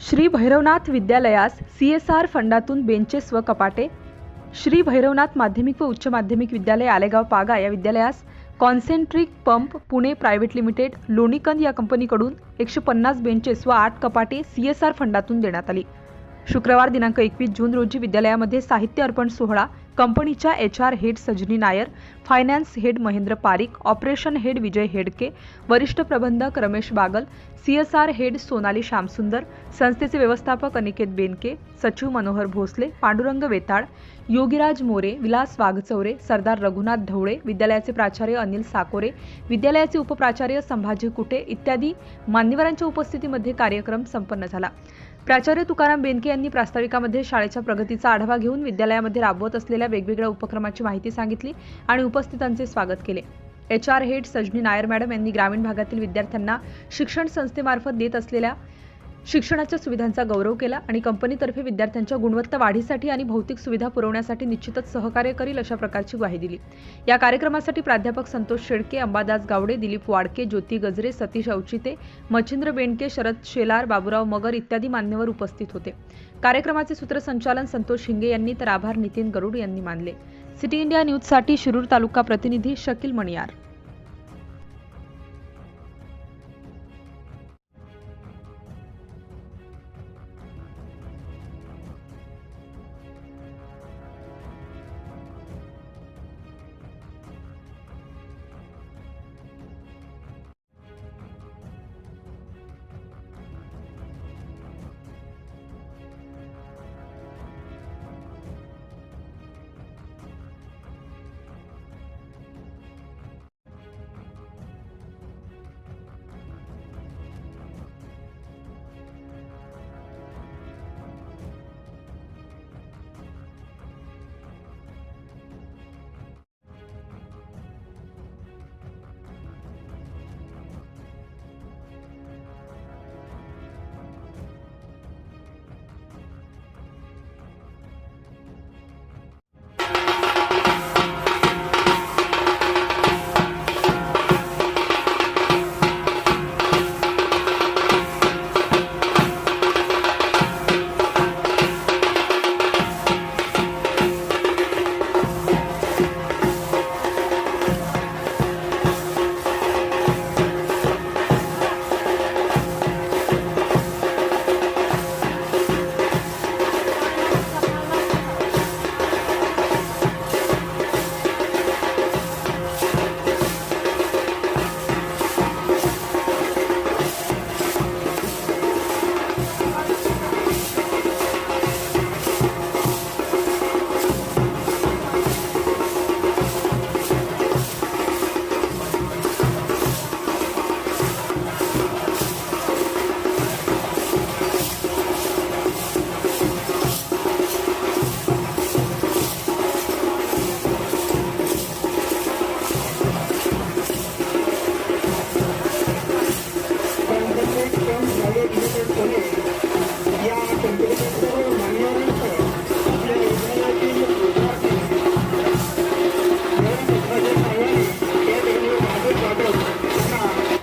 Shri Bhairavnath विद्यालयास CSR फंडातून benches व कपाटे। श्री भैरवनाथ माध्यमिक व उच्च माध्यमिक विद्यालय आलेगाव पागा या विद्यालयास concentric pump Pune private limited Lonikand या कंपनीकडून 150 बेंचेस व 8 कपाटे CSR फंडातून देण्यात आली। शुक्रवार दिनांक 21 जून रोजी विद्यालयामध्ये साहित्य अर्पण सोहळा कंपनीच्या HR हेड सजनी नायर, फायनान्स हेड महेंद्र पारिक, ऑपरेशन हेड विजय हेडके, वरिष्ठ प्रबंधक रमेश बागल, CSR हेड सोनाली श्यामसुंदर, संस्थेचे व्यवस्थापक अनिकेत बेनके, सचिव मनोहर भोसले, पांडुरंग वेताळ, योगीराज मोरे, विलास वाघचौरे, सरदार रघुनाथ ढवळे, विद्यालयाचे प्राचार्य अनिल साकोरे, विद्यालयाचे उपप्राचार्य संभाजी कुटे इत्यादी मान्यवरांच्या उपस्थितीमध्ये कार्यक्रम संपन्न झाला। प्राचार्य तुकाराम बेनके यांनी प्रास्ताविकामध्ये शाळेच्या प्रगतीचा आढावा घेऊन विद्यालयामध्ये राबवत असलेल्या वेगवेगळ्या उपक्रमाची माहिती सांगितली आणि उपस्थितांचे स्वागत केले। HR हेड सजनी नायर मॅडम यांनी ग्रामीण भागातील विद्यार्थ्यांना शिक्षण संस्थेमार्फत देत असलेल्या शिक्षणाच्या सुविधांचा गौरव केला आणि कंपनीतर्फे विद्यार्थ्यांच्या गुणवत्ता वाढीसाठी आणि भौतिक सुविधा पुरवण्यासाठी निश्चितच सहकार्य करील अशा प्रकारची ग्वाही दिली। या कार्यक्रमासाठी प्राध्यापक संतोष शेळके, अंबादास गावडे, दिलीप वाडके, ज्योती गजरे, सतीश अवचिते, मच्छिंद्र बेनके, शरद शेलार, बाबूराव मगर इत्यादी मान्यवर उपस्थित होते। कार्यक्रमाचे सूत्रसंचालन संतोष हिंगे यांनी तर आभार नितीन गरुड यांनी मानले। सिटी इंडिया न्यूजसाठी शिरूर तालुका प्रतिनिधी शकील मणियार।